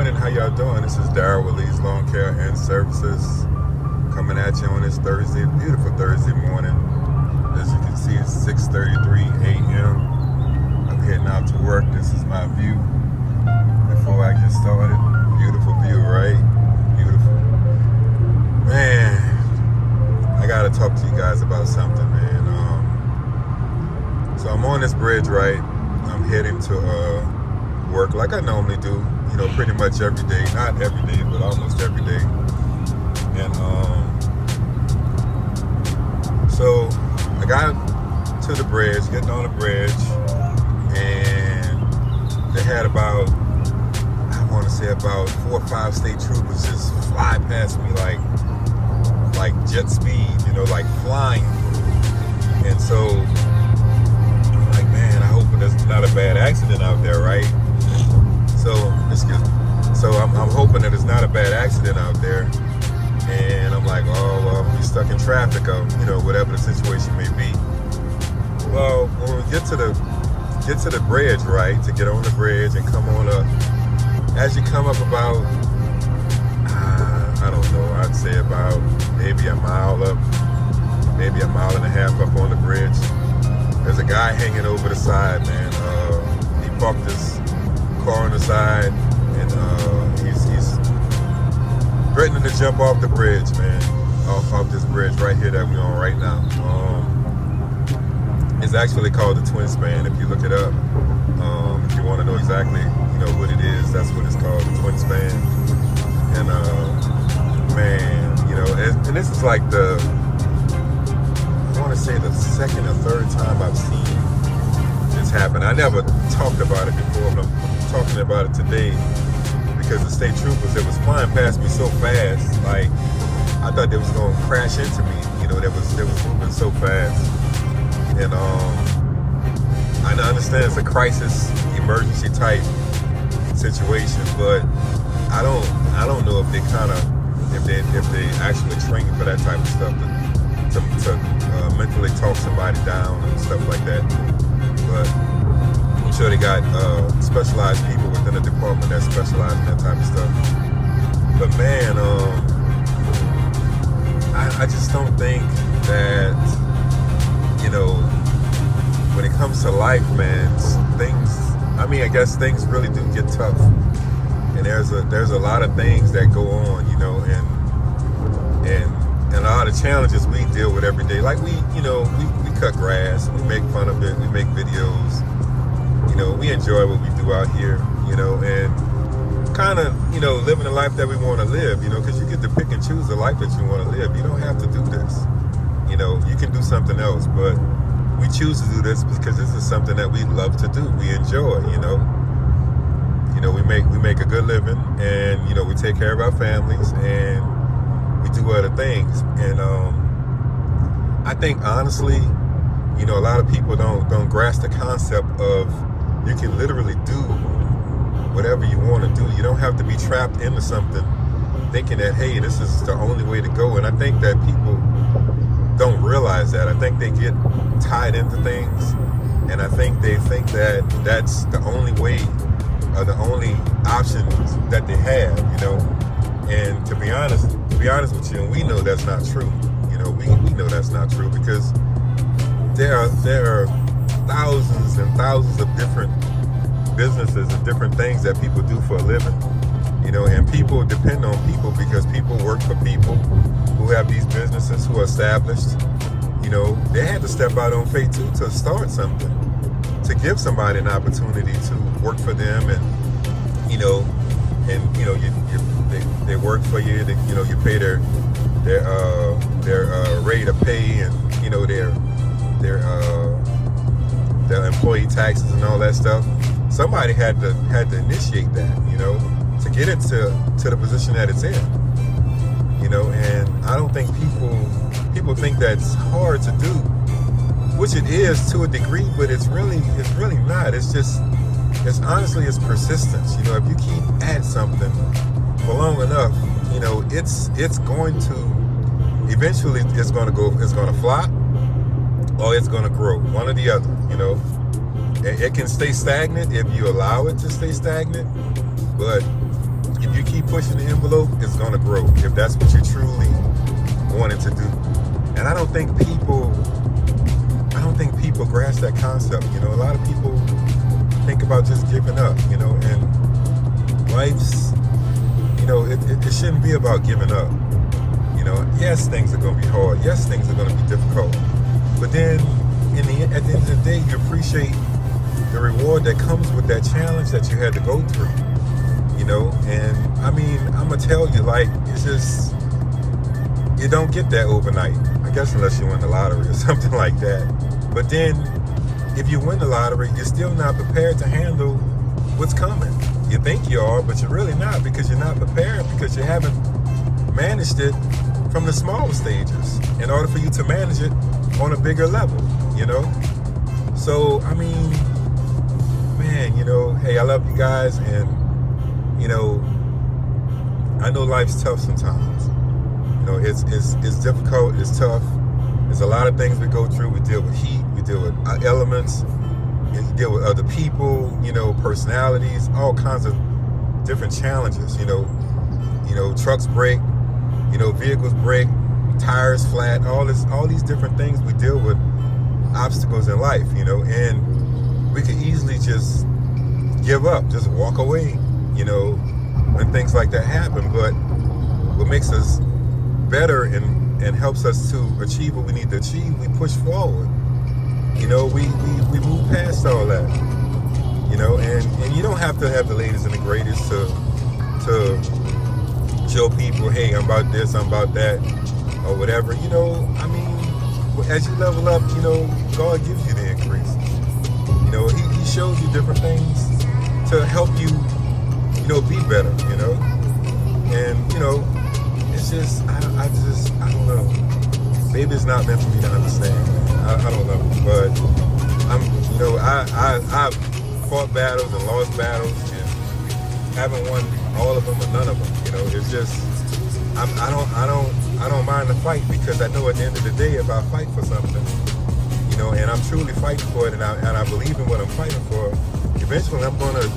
morning. How y'all doing? This is Darryl with Lee's Lawn Care and Services coming at you on this Thursday, beautiful Thursday morning. As you can see, it's 6:33 a.m. I'm heading out to work. This is my view before I get started. Beautiful view, right? Beautiful. Man, I gotta talk to you guys about something, man. So I'm on this bridge, right? I'm heading to work like I normally do, pretty much every day. Not every day, but almost every day. And so I got to the bridge, getting on the bridge, and they had about 4 or 5 state troopers just fly past me like jet speed, like flying. And so I'm like, man, I hope there's not a bad accident out there, right? So I'm hoping that it's not a bad accident out there. And I'm like, oh, well, we're stuck in traffic, or whatever the situation may be. Well, when we get to the bridge, right, to get on the bridge and come on up, as you come up about, I don't know, I'd say about maybe a mile up, maybe a mile and a half up on the bridge, there's a guy hanging over the side, man. He parked his car on the side, and he's threatening to jump off the bridge, man. Off this bridge right here that we're on right now. It's actually called the Twin Span. If you look it up, if you want to know exactly, what it is, that's what it's called, the Twin Span. And man, and this is like I want to say the second or third time I've seen this happen. I never talked about it before, but I'm talking about it today because the state troopers that was flying past me so fast, like I thought they was gonna crash into me. They was moving so fast. And I understand it's a crisis, emergency type situation, but I don't know if they actually train for that type of stuff to mentally talk somebody down and stuff like that. But I'm sure they got specialized people within the department that specialize in that type of stuff. But man, I just don't think that, when it comes to life, man, I guess things really do get tough. And there's a lot of things that go on, and a lot of challenges we deal with every day. Like we cut grass, we make fun of it, we make videos, we enjoy what we do out here, and kind of, living the life that we want to live, because you get to pick and choose the life that you want to live. You don't have to do this, you can do something else, but we choose to do this because this is something that we love to do, we enjoy, we make a good living, and we take care of our families, and we do other things. And I think honestly, a lot of people don't grasp the concept of you can literally do whatever you want to do. You don't have to be trapped into something thinking that, hey, this is the only way to go. And I think that people don't realize that. I think they get tied into things, and I think they think that that's the only way or the only options that they have, And to be honest with you, and we know that's not true. We know that's not true because there are thousands and thousands of different businesses and different things that people do for a living. And people depend on people because people work for people who have these businesses who are established. They had to step out on faith too to start something, to give somebody an opportunity to work for them, and they work for you. You pay their rate of pay, and their employee taxes and all that stuff. Somebody had to initiate that, to get it to the position that it's in. And I don't think people think that's hard to do, which it is to a degree, but it's really not. It's honestly persistence. If you keep at something for long enough, it's going to eventually it's going to flop, or it's going to grow, one or the other. It can stay stagnant if you allow it to stay stagnant, but if you keep pushing the envelope, it's gonna grow. If that's what you truly wanted to do. And I don't think people grasp that concept. You know, a lot of people think about just giving up, you know, and life's, you know, it shouldn't be about giving up. You know, yes, things are gonna be hard. Yes, things are gonna be difficult. But then at the end of the day, you appreciate the reward that comes with that challenge that you had to go through. You know, and I mean, I'm gonna tell you, like, it's just, you don't get that overnight. I guess unless you win the lottery or something like that. But then, if you win the lottery, you're still not prepared to handle what's coming. You think you are, but you're really not, because you're not prepared, because you haven't managed it from the smaller stages in order for you to manage it on a bigger level, you know? So, I mean, man, you know, hey, I love you guys, and, you know, I know life's tough sometimes. You know, it's difficult, it's tough. There's a lot of things we go through. We deal with heat, we deal with elements, we deal with other people, you know, personalities, all kinds of different challenges. You know, trucks break, you know, vehicles break, tires flat, all these different things we deal with, obstacles in life, you know, and we could easily just give up, just walk away, you know, when things like that happen. But what makes us better and helps us to achieve what we need to achieve, we push forward. You know, we move past all that. You know, and you don't have to have the latest and the greatest to show people, hey, I'm about this, I'm about that, or whatever. You know, I mean, as you level up, you know, God gives you the increase. You know, He shows you different things to help you, you know, be better, you know. And, you know, it's just, I don't know. Maybe it's not meant for me to understand. I don't know. But you know, I've fought battles and lost battles and haven't won all of them or none of them. You know, it's just, I don't mind the fight, because I know at the end of the day, if I fight for something, you know, and I'm truly fighting for it, and I believe in what I'm fighting for, eventually I'm going to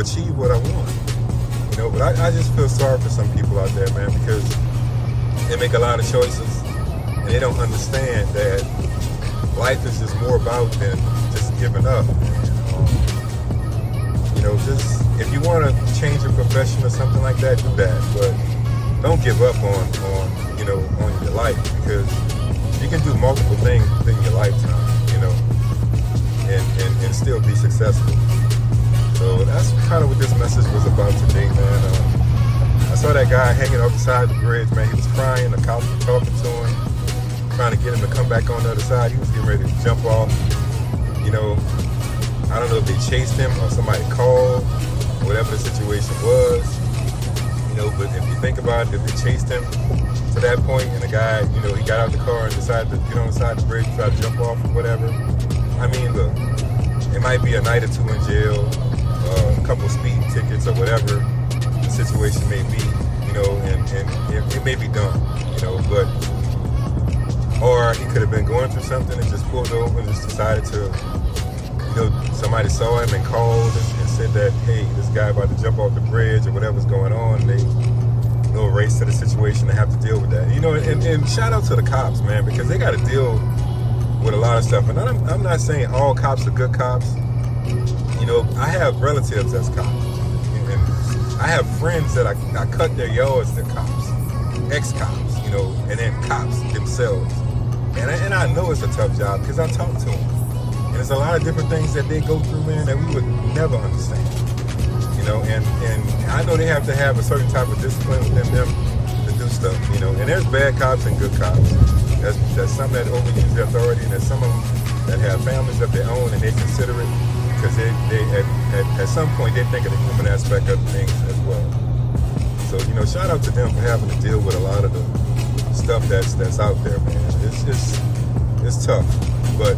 achieve what I want. You know, but I just feel sorry for some people out there, man, because they make a lot of choices and they don't understand that life is just more about than just giving up. You know, just if you want to change your profession or something like that, do that. But don't give up on you know, on your life, because you can do multiple things within your lifetime, you know, and still be successful. So that's kind of what this message was about today, man. I saw that guy hanging off the side of the bridge, man. He was crying. The cops were talking to him, trying to get him to come back on the other side. He was getting ready to jump off. You know, I don't know if they chased him or somebody called, whatever the situation was. You know, but if you think about it, if they chased him to that point and the guy, you know, he got out the car and decided to get on the side of the bridge, try to jump off or whatever. I mean, look, it might be a night or two in jail, a couple speeding tickets or whatever the situation may be, you know, and it may be done, you know, but, or he could have been going through something and just pulled over and just decided to, you know, somebody saw him and called and said that, hey, this guy about to jump off the bridge or whatever's going on, and they little race to the situation and have to deal with that, you know, and shout out to the cops, man, because they got to deal with a lot of stuff. And I'm not saying all cops are good cops. You know, I have relatives that's cops, and I have friends that I cut their yards to cops, ex-cops, you know, and then cops themselves. And I know it's a tough job because I talk to them. And there's a lot of different things that they go through, man, that we would never understand. You know, and I know they have to have a certain type of discipline within them to do stuff, you know. And there's bad cops and good cops. There's some that overuse their authority, and there's some of them that have families of their own and they consider it, because they at some point they think of the human aspect of things as well. So, you know, shout out to them for having to deal with a lot of the stuff that's out there, man. It's tough, but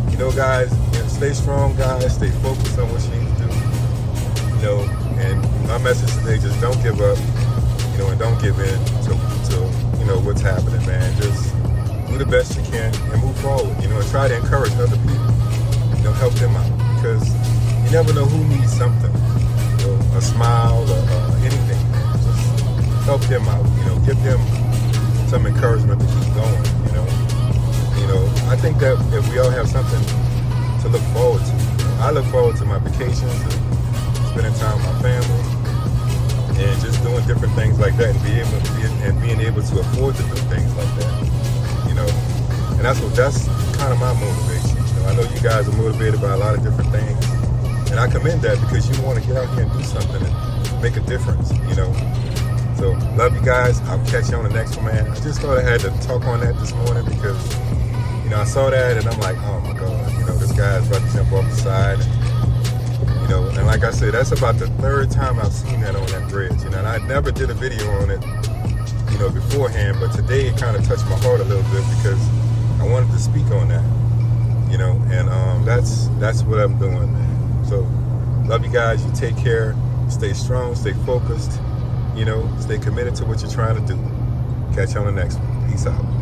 you know, guys, you know, stay strong, guys. Stay focused on what you need to do. You know, and my message today: just don't give up. You know, and don't give in to you know what's happening, man. Just do the best you can and move forward. You know, and try to encourage other people. You know, help them out, because you never know who needs something. You know, a smile or anything. help them out, give them some encouragement to keep going, I think that if we all have something to look forward to, I look forward to my vacations and spending time with my family and just doing different things like that and being able to afford to do things like that, and that's kind of my motivation. I know you guys are motivated by a lot of different things, and I commend that because you want to get out here and do something and make a difference, So, love you guys. I'll catch you on the next one, man. I just thought I had to talk on that this morning because, I saw that and I'm like, oh my God, this guy's about to jump off the side. And like I said, that's about the third time I've seen that on that bridge, and I never did a video on it, beforehand, but today it kind of touched my heart a little bit because I wanted to speak on that, and that's what I'm doing, man. So, love you guys. You take care. Stay strong. Stay focused. Stay committed to what you're trying to do. Catch you on the next one. Peace out.